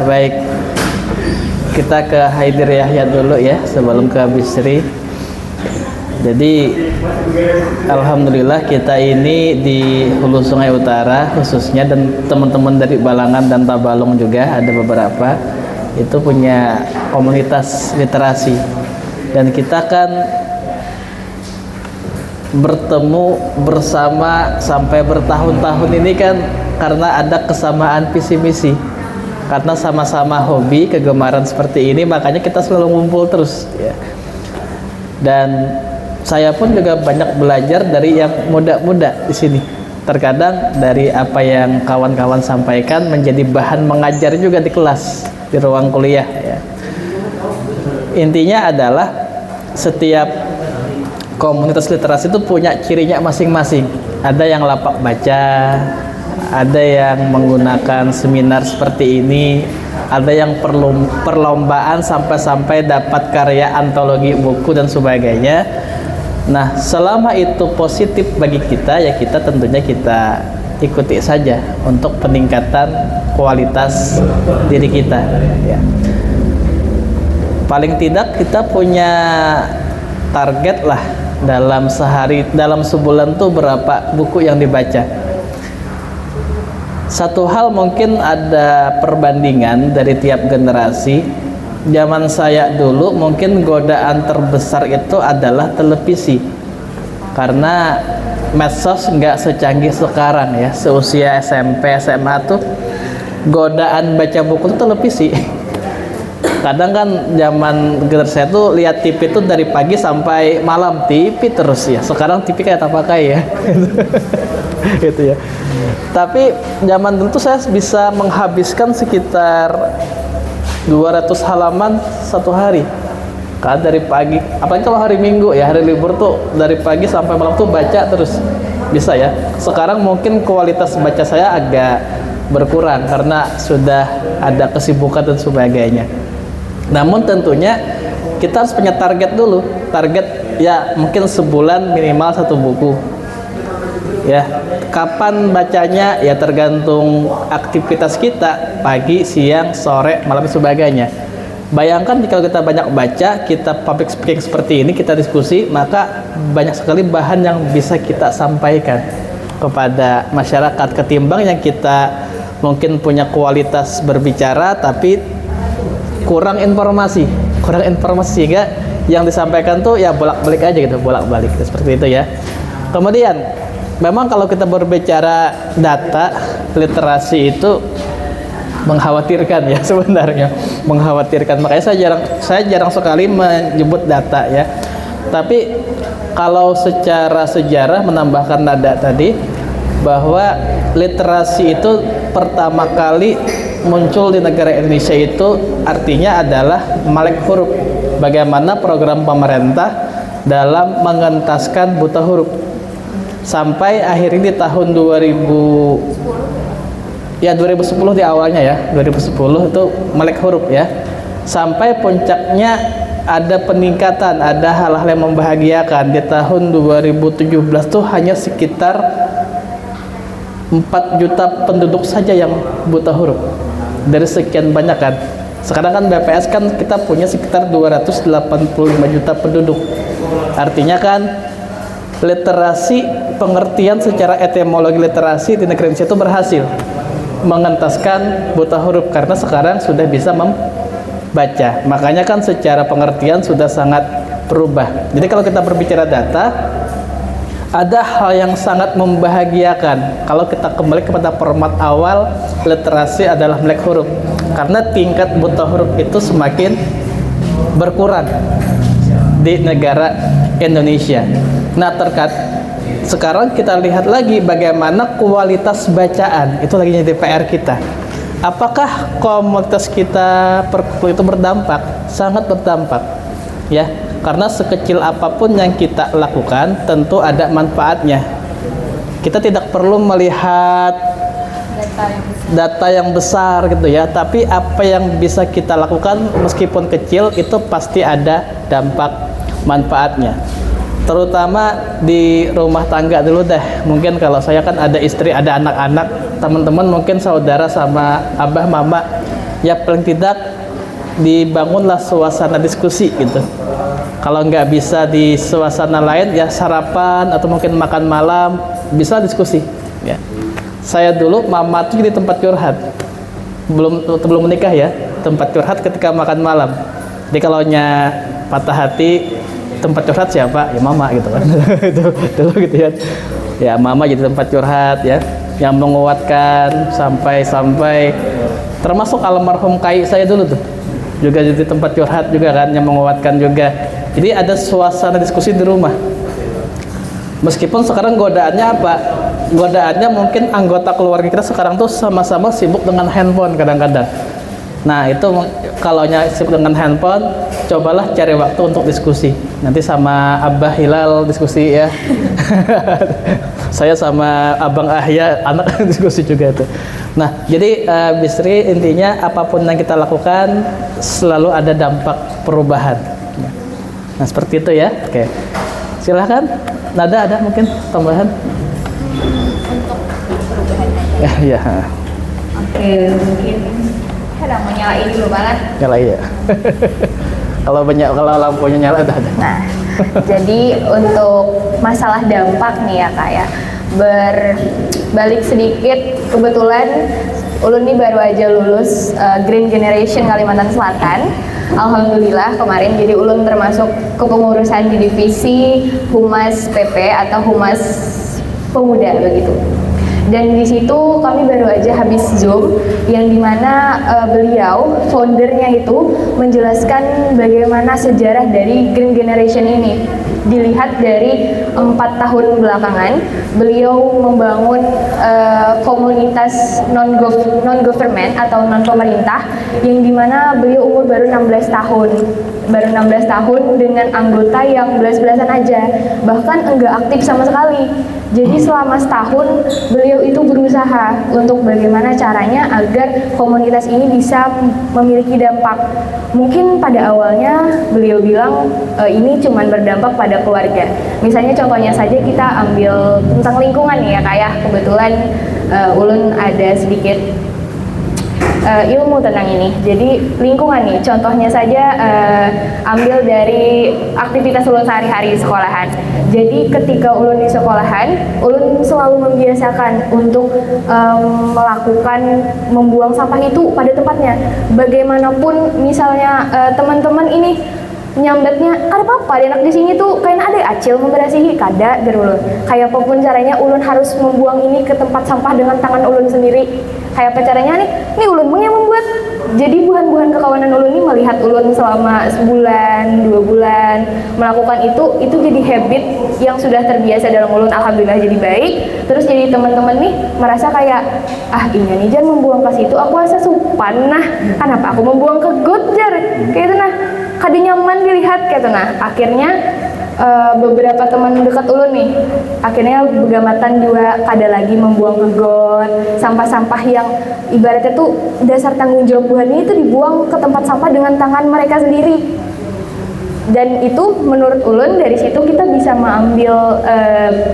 Baik, kita ke Haidir Yahya dulu ya sebelum ke Bisri. Jadi alhamdulillah kita ini di Hulu Sungai Utara khususnya, dan teman-teman dari Balangan dan Tabalong juga ada beberapa itu punya komunitas literasi, dan kita kan bertemu bersama sampai bertahun-tahun ini kan karena ada kesamaan visi misi. Karena sama-sama hobi, kegemaran seperti ini, makanya kita selalu ngumpul terus ya. Dan saya pun juga banyak belajar dari yang muda-muda di sini. Terkadang dari apa yang kawan-kawan sampaikan menjadi bahan mengajar juga di kelas, di ruang kuliah ya. Intinya adalah setiap komunitas literasi itu punya cirinya masing-masing. Ada yang lapak baca, ada yang menggunakan seminar seperti ini, ada yang perlombaan sampai-sampai dapat karya antologi buku dan sebagainya. Nah, selama itu positif bagi kita, ya kita tentunya kita ikuti saja untuk peningkatan kualitas diri kita ya. Paling tidak kita punya target lah dalam sehari, dalam sebulan tuh berapa buku yang dibaca. Satu hal mungkin ada perbandingan dari tiap generasi. Zaman saya dulu mungkin godaan terbesar itu adalah televisi, karena medsos nggak secanggih sekarang ya. Seusia SMP SMA tuh godaan baca buku itu televisi. Kadang kan zaman generasi saya tuh lihat TV tuh dari pagi sampai malam TV terus ya. Sekarang TV kayak tak pakai ya. Gitu ya. Tapi zaman dulu tuh saya bisa menghabiskan sekitar 200 halaman satu hari. Karena dari pagi, apalagi kalau hari Minggu ya, hari libur tuh dari pagi sampai malam tuh baca terus bisa ya. Sekarang mungkin kualitas baca saya agak berkurang karena sudah ada kesibukan dan sebagainya. Namun tentunya kita harus punya target dulu. Target ya mungkin sebulan minimal satu buku. Ya, kapan bacanya ya tergantung aktivitas kita, pagi, siang, sore, malam dan sebagainya. Bayangkan jika kita banyak baca, kita public speaking seperti ini, kita diskusi, maka banyak sekali bahan yang bisa kita sampaikan kepada masyarakat ketimbang yang kita mungkin punya kualitas berbicara tapi kurang informasi sehingga yang disampaikan tuh ya bolak-balik aja gitu, bolak-balik seperti itu ya. Kemudian memang kalau kita berbicara data, literasi itu mengkhawatirkan ya sebenarnya, mengkhawatirkan. Makanya saya jarang sekali menyebut data ya. Tapi kalau secara sejarah menambahkan nada tadi bahwa literasi itu pertama kali muncul di negara Indonesia itu artinya adalah melek huruf. Bagaimana program pemerintah dalam mengentaskan buta huruf. Sampai akhirnya di tahun 2010 di awalnya ya, 2010 itu melek huruf ya. Sampai puncaknya ada peningkatan, ada hal-hal yang membahagiakan. Di tahun 2017 tuh hanya sekitar 4 juta penduduk saja yang buta huruf dari sekian banyak kan. Sekarang kan BPS kan kita punya sekitar 285 juta penduduk. Artinya kan literasi, pengertian secara etimologi literasi di negeri Indonesia itu berhasil mengentaskan buta huruf karena sekarang sudah bisa membaca. Makanya kan secara pengertian sudah sangat berubah. Jadi kalau kita berbicara data, ada hal yang sangat membahagiakan kalau kita kembali kepada format awal, literasi adalah melek huruf, karena tingkat buta huruf itu semakin berkurang di negara Indonesia. Nah, sekarang kita lihat lagi bagaimana kualitas bacaan itu lagi jadi PR kita. Apakah komunitas kita itu berdampak? Sangat berdampak ya, karena sekecil apapun yang kita lakukan tentu ada manfaatnya. Kita tidak perlu melihat data yang besar gitu ya, tapi apa yang bisa kita lakukan meskipun kecil itu pasti ada dampak manfaatnya. Terutama di rumah tangga dulu deh. Mungkin kalau saya kan ada istri, ada anak-anak, teman-teman mungkin saudara sama abah mama ya paling tidak dibangunlah suasana diskusi gitu. Kalau nggak bisa di suasana lain ya sarapan atau mungkin makan malam, bisa diskusi ya. Saya dulu mama tuh jadi tempat curhat, belum menikah ya, tempat curhat ketika makan malam. Jadi kalau nya patah hati, tempat curhat siapa? Ya mama gitu kan. Itu dulu gitu ya. Ya mama jadi tempat curhat ya, yang menguatkan sampai termasuk almarhum kai saya dulu tuh juga jadi tempat curhat juga kan, yang menguatkan juga. Jadi ada suasana diskusi di rumah. Meskipun sekarang godaannya apa? Godaannya mungkin anggota keluarga kita sekarang tuh sama-sama sibuk dengan handphone kadang-kadang. Nah itu kalau sibuk dengan handphone, cobalah cari waktu untuk diskusi. Nanti sama Abah Hilal diskusi ya. Saya sama Abang Ahya anak diskusi juga itu. Nah jadi Bisri, intinya apapun yang kita lakukan selalu ada dampak perubahan. Nah seperti itu ya. Oke, silahkan. Nada ada mungkin tambahan? Untuk perubahan aja. Ya. Oke, mungkin kadang mau nyalain dulu banget. Nyala ya. kalau lampunya nyala udah ada. Nah, jadi untuk masalah dampak nih ya Kak ya, berbalik sedikit, kebetulan Ulun nih baru aja lulus Green Generation Kalimantan Selatan. Alhamdulillah kemarin, jadi Ulun termasuk kepengurusan di divisi Humas PP atau Humas Pemuda begitu. Dan di situ kami baru aja habis Zoom yang dimana beliau foundernya itu menjelaskan bagaimana sejarah dari Green Generation ini. Dilihat dari 4 tahun belakangan, beliau membangun komunitas non-government atau non-pemerintah yang dimana beliau umur baru 16 tahun. Baru 16 tahun dengan anggota yang belas-belasan aja, bahkan enggak aktif sama sekali. Jadi selama setahun beliau itu berusaha untuk bagaimana caranya agar komunitas ini bisa memiliki dampak. Mungkin pada awalnya beliau bilang ini cuma berdampak pada keluarga. Misalnya contohnya saja kita ambil tentang lingkungan nih ya kayak kebetulan Ulun ada sedikit ilmu tentang ini. Jadi lingkungan nih, contohnya saja ambil dari aktivitas Ulun sehari-hari di sekolahan. Jadi ketika Ulun di sekolahan, Ulun selalu membiasakan untuk melakukan membuang sampah itu pada tempatnya. Bagaimanapun misalnya teman-teman ini nyambatnya, ada apa-apa, anak di sini tuh kayak ada acil memberasihi kada gerulun. Kayak apapun caranya Ulun harus membuang ini ke tempat sampah dengan tangan Ulun sendiri. Kayak apa caranya nih Ulun yang membuat. Jadi buhan-buhan kekawanan Ulun ini melihat Ulun selama sebulan, 2 bulan melakukan itu jadi habit yang sudah terbiasa dalam Ulun. Alhamdulillah jadi baik. Terus jadi teman-teman nih merasa kayak ini nih jangan membuang ke situ, aku asa supan. Nah, kenapa aku membuang ke got jar? Kayak itu nah. Kada nyaman dilihat kayak itu nah. Akhirnya beberapa teman dekat Ulun nih akhirnya begamatan juga kada lagi membuang ke got. Sampah-sampah yang ibaratnya tuh dasar tanggung jawab buahnya itu dibuang ke tempat sampah dengan tangan mereka sendiri. Dan itu menurut Ulun dari situ kita bisa mengambil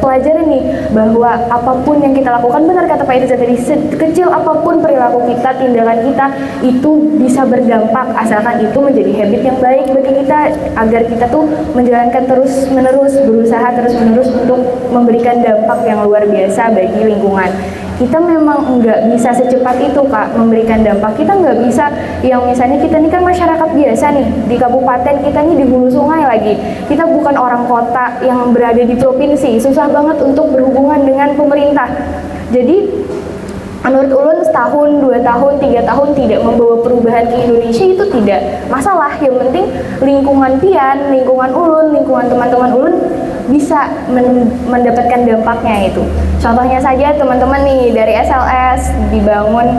pelajaran nih bahwa apapun yang kita lakukan, benar kata Pak Irza tadi, sekecil apapun perilaku kita, tindakan kita itu bisa berdampak asalkan itu menjadi habit yang baik bagi kita agar kita tuh menjalankan terus-menerus, berusaha terus-menerus untuk memberikan dampak yang luar biasa bagi lingkungan. Kita memang nggak bisa secepat itu Kak memberikan dampak. Kita nggak bisa yang misalnya kita ini kan masyarakat biasa nih di kabupaten kita nih di hulu sungai lagi. Kita bukan orang kota yang berada di provinsi, susah banget untuk berhubungan dengan pemerintah. Jadi menurut Ulun setahun, 2 tahun, 3 tahun tidak membawa perubahan ke Indonesia itu tidak masalah. Yang penting lingkungan pian, lingkungan Ulun, lingkungan teman-teman Ulun bisa mendapatkan dampaknya itu. Contohnya saja teman-teman nih dari SLS dibangun,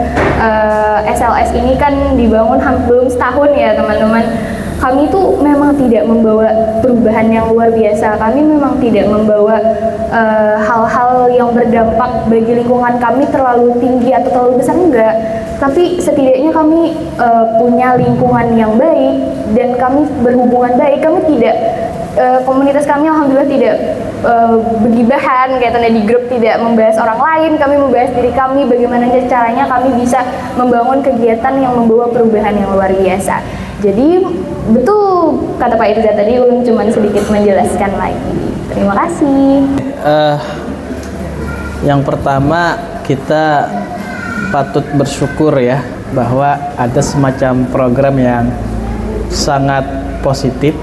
SLS ini kan dibangun belum setahun ya teman-teman. Kami tuh memang tidak membawa perubahan yang luar biasa. Kami memang tidak membawa hal-hal yang berdampak bagi lingkungan kami terlalu tinggi atau terlalu besar, enggak. Tapi setidaknya kami punya lingkungan yang baik dan kami berhubungan baik. Kami tidak komunitas kami alhamdulillah tidak begibahan kayak tadi di grup, tidak membahas orang lain, kami membahas diri kami, bagaimana caranya kami bisa membangun kegiatan yang membawa perubahan yang luar biasa. Jadi betul kata Pak Irza tadi, Ulun cuma sedikit menjelaskan lagi. Terima kasih. Yang pertama, kita patut bersyukur ya bahwa ada semacam program yang sangat positif,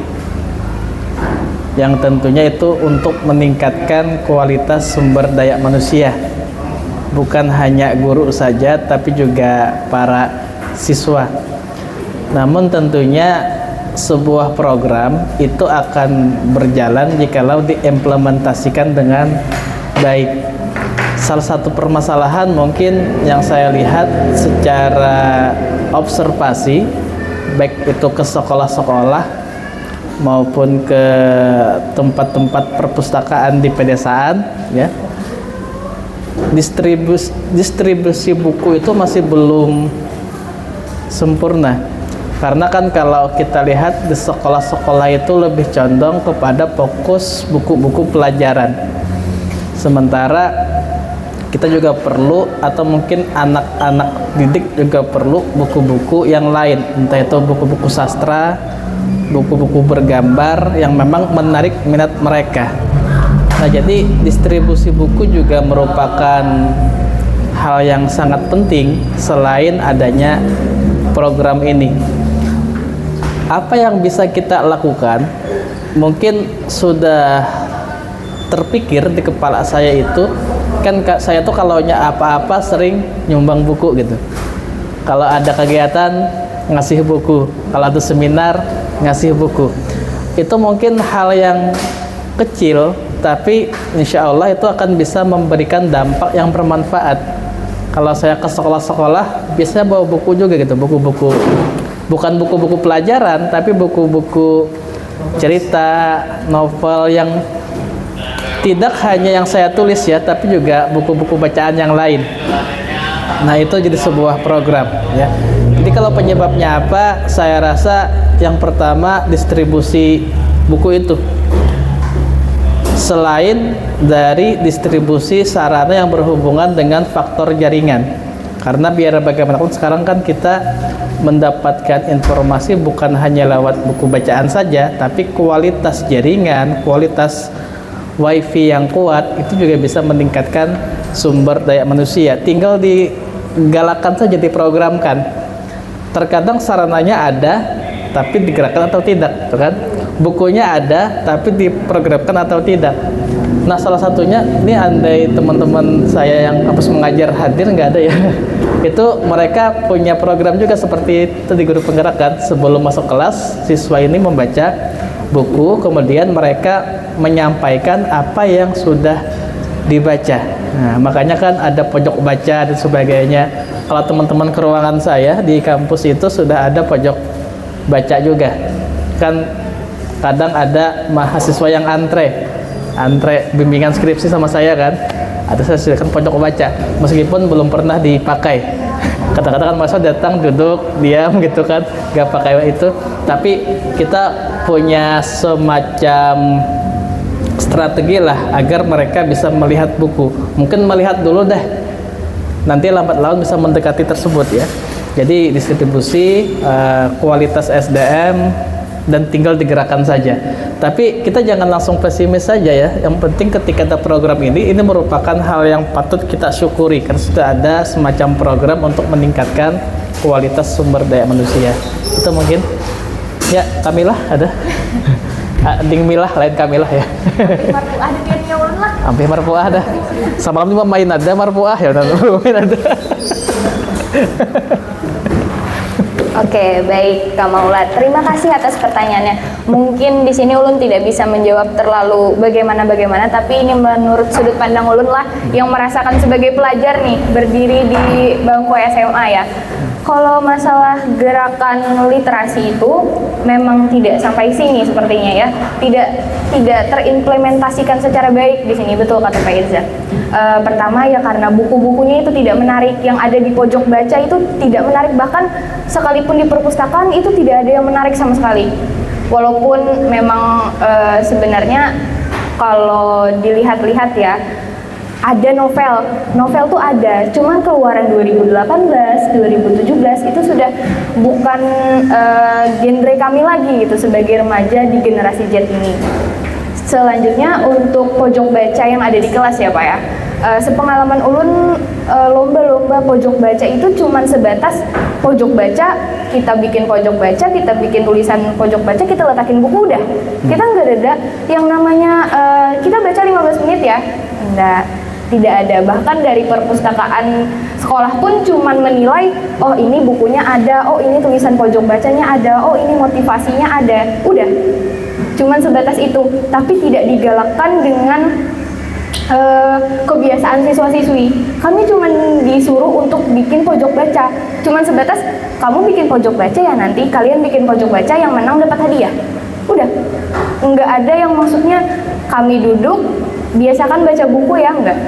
yang tentunya itu untuk meningkatkan kualitas sumber daya manusia, bukan hanya guru saja tapi juga para siswa. Namun tentunya sebuah program itu akan berjalan jikalau diimplementasikan dengan baik. Salah satu permasalahan mungkin yang saya lihat secara observasi, baik itu ke sekolah-sekolah maupun ke tempat-tempat perpustakaan di pedesaan, ya, distribusi buku itu masih belum sempurna. Karena kan kalau kita lihat di sekolah-sekolah itu lebih condong kepada fokus buku-buku pelajaran. Sementara kita juga perlu, atau mungkin anak-anak didik juga perlu buku-buku yang lain, entah itu buku-buku sastra, buku-buku bergambar yang memang menarik minat mereka. Nah, jadi distribusi buku juga merupakan hal yang sangat penting selain adanya program ini. Apa yang bisa kita lakukan? Mungkin sudah terpikir di kepala saya itu, kan saya tuh kalaunya apa-apa sering nyumbang buku gitu. Kalau ada kegiatan ngasih buku, kalau ada seminar ngasih buku. Itu mungkin hal yang kecil, tapi insya Allah itu akan bisa memberikan dampak yang bermanfaat. Kalau saya ke sekolah-sekolah biasanya bawa buku juga gitu, buku-buku, bukan buku-buku pelajaran tapi buku-buku cerita, novel yang tidak hanya yang saya tulis ya, tapi juga buku-buku bacaan yang lain. Nah, itu jadi sebuah program ya. Jadi kalau penyebabnya apa? Saya rasa yang pertama distribusi buku itu. Selain dari distribusi sarana yang berhubungan dengan faktor jaringan. Karena biar bagaimanapun sekarang kan kita mendapatkan informasi bukan hanya lewat buku bacaan saja, tapi kualitas jaringan, kualitas wifi yang kuat itu juga bisa meningkatkan sumber daya manusia. Tinggal digalakan saja, diprogramkan. Terkadang sarananya ada tapi digerakkan atau tidak, kan? Bukunya ada tapi diprogramkan atau tidak. Nah, salah satunya ini andai teman-teman saya yang kampus mengajar hadir, nggak ada ya. Itu mereka punya program juga seperti itu di guru penggerak kan. Sebelum masuk kelas, siswa ini membaca buku, kemudian mereka menyampaikan apa yang sudah dibaca. Nah, makanya kan ada pojok baca dan sebagainya. Kalau teman-teman ke ruangan saya di kampus itu sudah ada pojok baca juga. Kan kadang ada mahasiswa yang antre bimbingan skripsi sama saya kan. Ada saya sediakan pojok baca, meskipun belum pernah dipakai. Kata-kata kan mahasiswa datang duduk diam gitu kan, gak pakai itu. Tapi kita punya semacam strategi lah agar mereka bisa melihat buku. Mungkin melihat dulu deh, nanti lambat laun bisa mendekati tersebut ya. Jadi distribusi kualitas SDM dan tinggal digerakkan saja. Tapi kita jangan langsung pesimis saja ya. Yang penting ketika ada program ini merupakan hal yang patut kita syukuri karena sudah ada semacam program untuk meningkatkan kualitas sumber daya manusia. Itu mungkin. Ya, Kamilah ada. Ding Milah lain Kamilah ya. Marfuah ada tiapnya ulun lah. Hampir marfuah ada. Semalam juga main ada marfuah ya, main ada. Oke, baik Kak Maula. Terima kasih atas pertanyaannya. Mungkin di sini Ulun tidak bisa menjawab terlalu bagaimana, tapi ini menurut sudut pandang Ulun lah yang merasakan sebagai pelajar nih, berdiri di bangku SMA ya. Kalau masalah gerakan literasi itu memang tidak sampai sini sepertinya ya. Tidak terimplementasikan secara baik di sini, betul kata Pak Irza. Pertama ya karena buku-bukunya itu tidak menarik, yang ada di pojok baca itu tidak menarik, bahkan sekalipun di perpustakaan itu tidak ada yang menarik sama sekali. Walaupun memang sebenarnya kalau dilihat-lihat ya, ada novel tuh ada, cuman keluaran 2018, 2017 itu sudah bukan genre kami lagi gitu sebagai remaja di generasi Z ini. Selanjutnya untuk pojok baca yang ada di kelas ya Pak ya. Sepengalaman ulun lomba-lomba pojok baca itu cuman sebatas pojok baca, kita bikin pojok baca, kita bikin tulisan pojok baca, kita letakin buku udah. Kita nggak ada yang namanya kita baca 15 menit ya. Enggak, tidak ada. Bahkan dari perpustakaan sekolah pun cuman menilai, oh ini bukunya ada, oh ini tulisan pojok bacanya ada, oh ini motivasinya ada. Udah. Cuman sebatas itu, tapi tidak digalakkan dengan kebiasaan siswa-siswi. Kami cuma disuruh untuk bikin pojok baca. Cuman sebatas kamu bikin pojok baca ya, nanti kalian bikin pojok baca yang menang dapat hadiah. Udah. Nggak ada yang maksudnya kami duduk biasakan baca buku ya, enggak.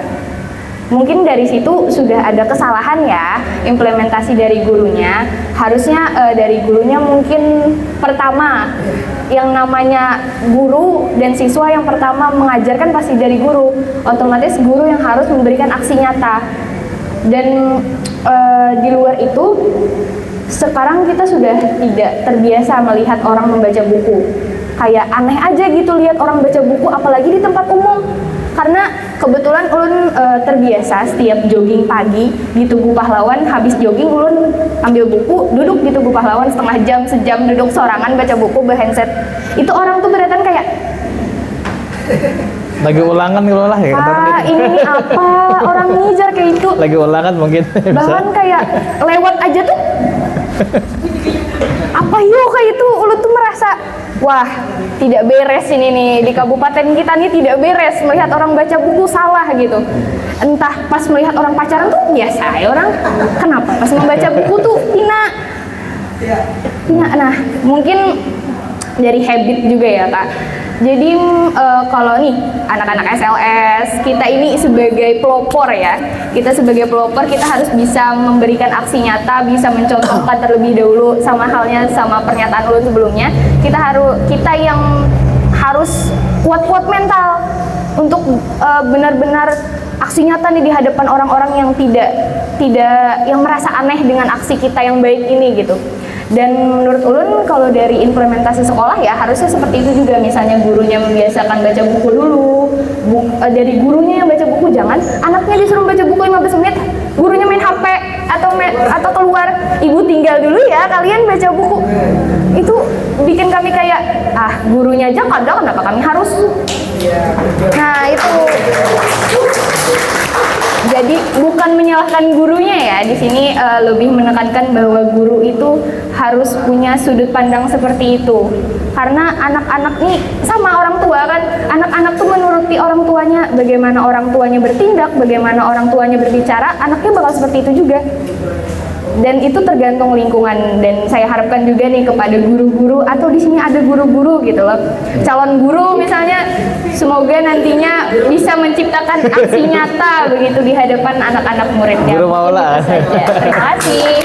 Mungkin dari situ sudah ada kesalahan ya implementasi dari gurunya. Harusnya dari gurunya mungkin pertama yang namanya guru dan siswa yang pertama mengajarkan pasti dari guru. Otomatis guru yang harus memberikan aksi nyata. Dan di luar itu sekarang kita sudah tidak terbiasa melihat orang membaca buku. Kayak aneh aja gitu lihat orang baca buku apalagi di tempat umum. Karena kebetulan ulun terbiasa setiap jogging pagi di Tugu Pahlawan, habis jogging ulun ambil buku, duduk di Tugu Pahlawan setengah jam, sejam duduk sorangan baca buku berhandset. Itu orang tuh berdatang kayak lagi ulangan gitu lah ya. Pak, ini apa? Orang ngejar kayak itu. Lagi ulangan mungkin. Bahkan kayak lewat aja tuh apa yuk kayak itu, ulun tuh merasa wah tidak beres ini nih di kabupaten kita nih, tidak beres melihat orang baca buku salah gitu. Entah pas melihat orang pacaran tuh biasa ya orang, kenapa pas membaca buku tuh hina. Nah mungkin dari habit juga ya Kak. Jadi kalau nih anak-anak SLS, kita ini sebagai pelopor ya, kita sebagai pelopor kita harus bisa memberikan aksi nyata, bisa mencontohkan terlebih dahulu, sama halnya sama pernyataan ulun sebelumnya. Kita yang harus kuat-kuat mental untuk benar-benar aksi nyata nih di hadapan orang-orang yang tidak yang merasa aneh dengan aksi kita yang baik ini gitu. Dan menurut ulun kalau dari implementasi sekolah ya harusnya seperti itu juga, misalnya gurunya membiasakan baca buku dulu, dari gurunya yang baca buku, jangan anaknya disuruh baca buku 15 menit, gurunya main HP atau keluar, ibu tinggal dulu ya kalian baca buku. Itu bikin kami kayak gurunya aja kadang kenapa kami harus. Nah itu jadi bukan menyalahkan gurunya ya, di sini lebih menekankan bahwa guru itu harus punya sudut pandang seperti itu. Karena anak-anak nih sama orang tua kan, anak-anak tuh menuruti orang tuanya, bagaimana orang tuanya bertindak, bagaimana orang tuanya berbicara, anaknya bakal seperti itu juga. Dan itu tergantung lingkungan, dan saya harapkan juga nih kepada guru-guru atau di sini ada guru-guru gitu loh, calon guru misalnya, semoga nantinya bisa menciptakan aksi nyata begitu di hadapan anak-anak muridnya. Guru Maula. Terima kasih.